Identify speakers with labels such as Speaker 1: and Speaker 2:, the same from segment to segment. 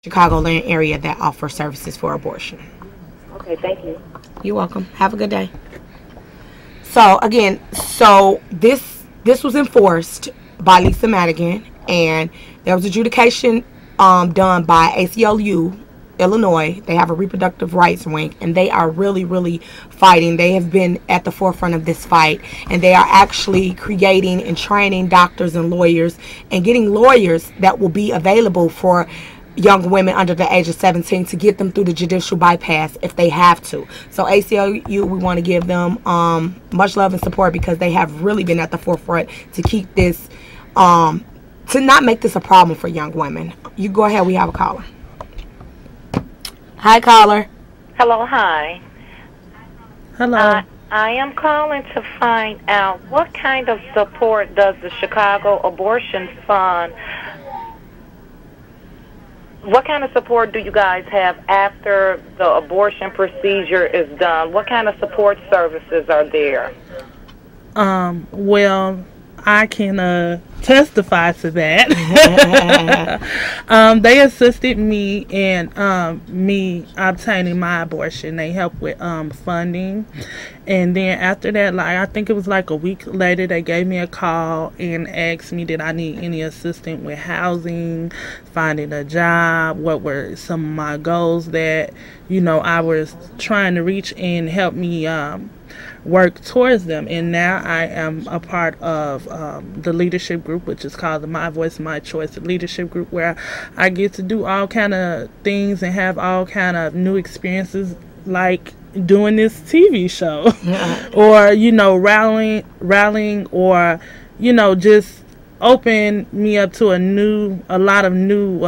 Speaker 1: Chicagoland area that offer services for abortion.
Speaker 2: Okay, thank you.
Speaker 1: You're welcome. Have a good day. So again, this was enforced by Lisa Madigan, and there was adjudication done by ACLU Illinois. They have a reproductive rights wing, and they are really fighting. They have been at the forefront of this fight, and they are actually creating and training doctors and lawyers and getting lawyers that will be available for young women under the age of 17 to get them through the judicial bypass if they have to. So ACLU, we want to give them much love and support, because they have really been at the forefront to keep this, to not make this a problem for young women. You go ahead, we have a caller. Hi, caller.
Speaker 3: Hello, hi.
Speaker 1: Hello.
Speaker 3: I am calling to find out what kind of support does the Chicago Abortion Fund, what kind of support do you guys have after the abortion procedure is done? What kind of support services are there?
Speaker 4: Well, I can testify to that. They assisted me in me obtaining my abortion. They helped with funding, and then after that, like I think it was like a week later, they gave me a call and asked me did I need any assistance with housing, finding a job, what were some of my goals that I was trying to reach, and help me work towards them. And now I am a part of the leadership group, which is called the My Voice My Choice leadership group, where I get to do all kind of things and have all kind of new experiences, like doing this TV show. Or rallying or just open me up to a lot of new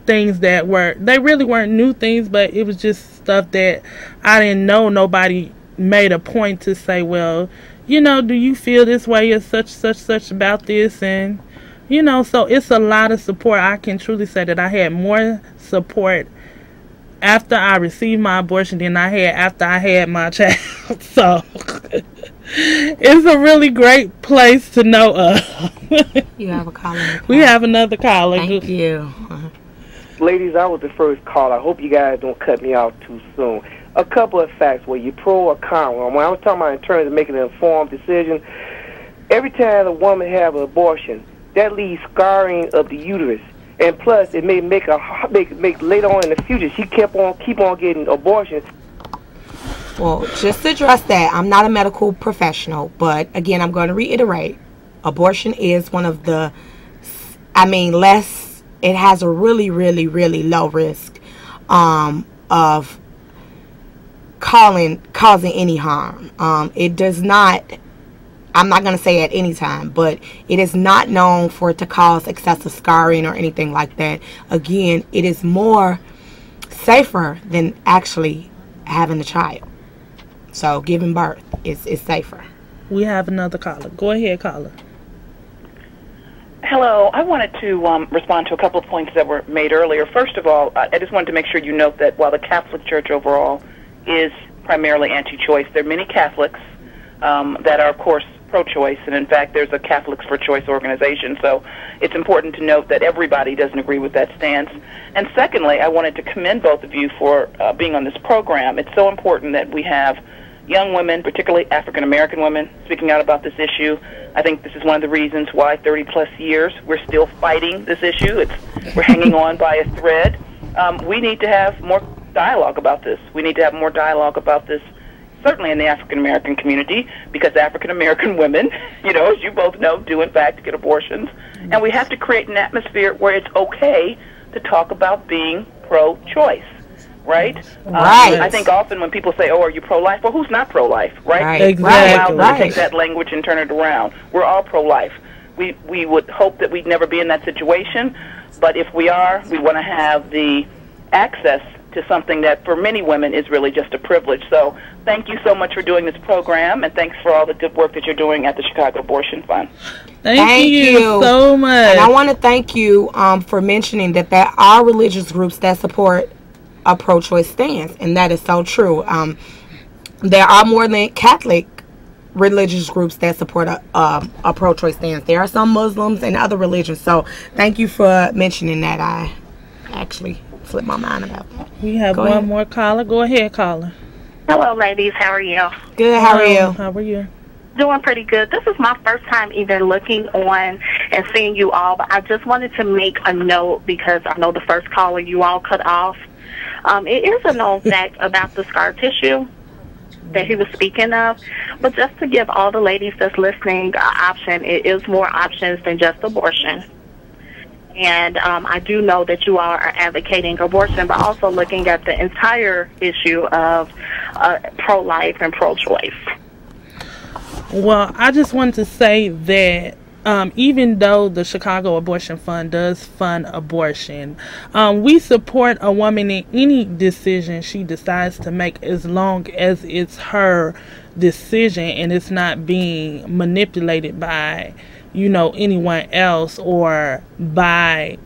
Speaker 4: things that they really weren't new things, but it was just stuff that I didn't know. Nobody made a point to say, well, do you feel this way or such about this? And so it's a lot of support. I can truly say that I had more support after I received my abortion than I had after I had my child. So it's a really great place to know of.
Speaker 1: You have a caller.
Speaker 4: We have another caller.
Speaker 1: Thank you.
Speaker 5: Ladies, I was the first caller. I hope you guys don't cut me off too soon. A couple of facts, where you pro or con. When I was talking about in terms of making an informed decision, every time a woman have an abortion, that leaves scarring of the uterus, and plus it may make later on in the future she keep on getting abortions.
Speaker 1: Well, just to address that, I'm not a medical professional, but again, I'm going to reiterate, abortion is one of the, it has a really low risk of causing any harm. It does not, I'm not going to say at any time, but it is not known for it to cause excessive scarring or anything like that. Again, it is more safer than actually having a child. So giving birth is safer.
Speaker 4: We have another caller. Go ahead, caller.
Speaker 6: Hello. I wanted to respond to a couple of points that were made earlier. First of all, I just wanted to make sure you note that while the Catholic Church overall is primarily anti-choice, there are many Catholics that are, of course, pro-choice, and in fact, there's a Catholics for Choice organization, so it's important to note that everybody doesn't agree with that stance. And secondly, I wanted to commend both of you for being on this program. It's so important that we have young women, particularly African-American women, speaking out about this issue. I think this is one of the reasons why 30-plus years we're still fighting this issue. We're hanging on by a thread. We need to have more dialogue about this. We need to have more dialogue about this, certainly in the African-American community, because African-American women, as you both know, do in fact get abortions. And we have to create an atmosphere where it's okay to talk about being pro-choice, right?
Speaker 1: Right.
Speaker 6: I think often when people say, oh, are you pro-life? Well, who's not pro-life, right?
Speaker 1: Right.
Speaker 4: Exactly.
Speaker 6: Right. Take that language and turn it around. We're all pro-life. We would hope that we'd never be in that situation, but if we are, we want to have the access to something that for many women is really just a privilege. So thank you so much for doing this program, and thanks for all the good work that you're doing at the Chicago Abortion Fund.
Speaker 4: Thank you so much.
Speaker 1: And I want to thank you for mentioning that there are religious groups that support a pro-choice stance, and that is so true. There are more than Catholic religious groups that support a pro-choice stance. There are some Muslims and other religions, so thank you for mentioning that. actually slipped my mind about that.
Speaker 4: We have
Speaker 1: Go
Speaker 4: one
Speaker 1: ahead.
Speaker 4: more caller. Go ahead, caller.
Speaker 2: Hello, ladies. How are you?
Speaker 1: Good, how are you?
Speaker 4: How are you?
Speaker 2: Doing pretty good. This is my first time even looking on and seeing you all, but I just wanted to make a note because I know the first caller you all cut off. It is a known fact about the scar tissue that he was speaking of, but just to give all the ladies that's listening an option, it is more options than just abortion. And I do know that you all are advocating abortion, but also looking at the entire issue of pro-life and pro-choice.
Speaker 4: Well, I just wanted to say that even though the Chicago Abortion Fund does fund abortion, we support a woman in any decision she decides to make as long as it's her decision and it's not being manipulated by, you know, anyone else or by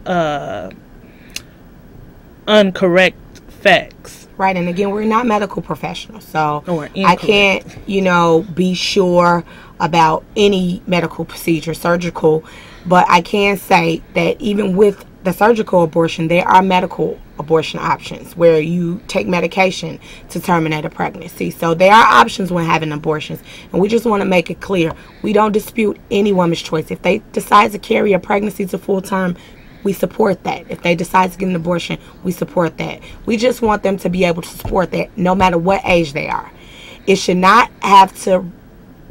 Speaker 4: incorrect facts.
Speaker 1: Right, and again, we're not medical professionals, so
Speaker 4: Or
Speaker 1: I can't, you know, be sure about any medical procedure, surgical, but I can say that even with the surgical abortion, there are medical abortion options where you take medication to terminate a pregnancy. So there are options when having abortions, and we just want to make it clear, we don't dispute any woman's choice. If they decide to carry a pregnancy to full term, we support that. If they decide to get an abortion, we support that. We just want them to be able to support that no matter what age they are. It should not have to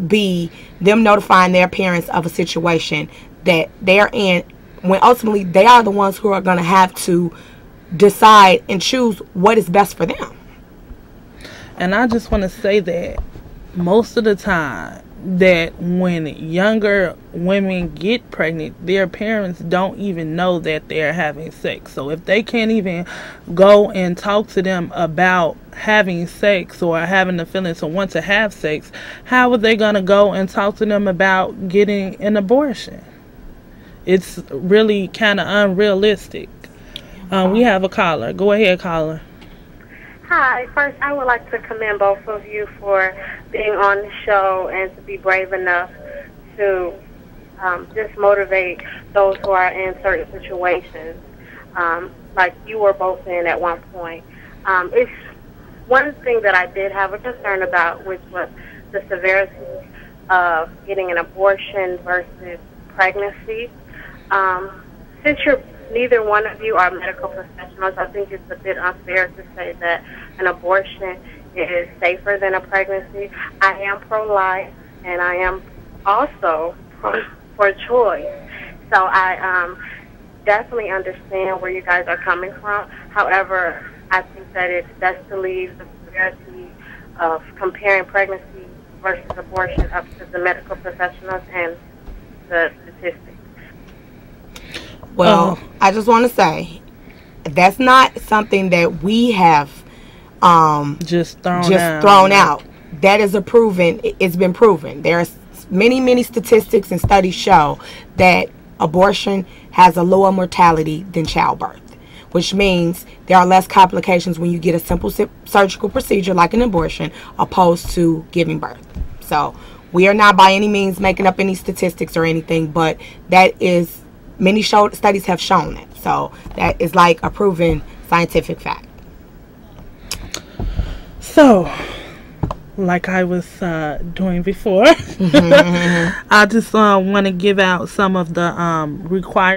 Speaker 1: be them notifying their parents of a situation that they're in when ultimately they are the ones who are going to have to decide and choose what is best for them.
Speaker 4: And I just want to say that most of the time that when younger women get pregnant, their parents don't even know that they're having sex. So if they can't even go and talk to them about having sex or having the feelings or want to have sex, how are they going to go and talk to them about getting an abortion? It's really kind of unrealistic. We have a caller. Go ahead, caller.
Speaker 7: Hi. First, I would like to commend both of you for being on the show and to be brave enough to just motivate those who are in certain situations, like you were both in at one point. It's one thing that I did have a concern about, which was the severity of getting an abortion versus pregnancy. Since neither one of you are medical professionals, I think it's a bit unfair to say that an abortion is safer than a pregnancy. I am pro-life, and I am also pro-choice. So I definitely understand where you guys are coming from. However, I think that it's best to leave the severity of comparing pregnancy versus abortion up to the medical professionals and the statistics.
Speaker 1: Well, I just want to say that's not something that we have
Speaker 4: just thrown
Speaker 1: out. That is it's been proven. There's many statistics and studies show that abortion has a lower mortality than childbirth, which means there are less complications when you get a simple surgical procedure like an abortion opposed to giving birth. So we are not by any means making up any statistics or anything, but that is many studies have shown it. So that is like a proven scientific fact.
Speaker 4: So, like I was doing before, I just want to give out some of the required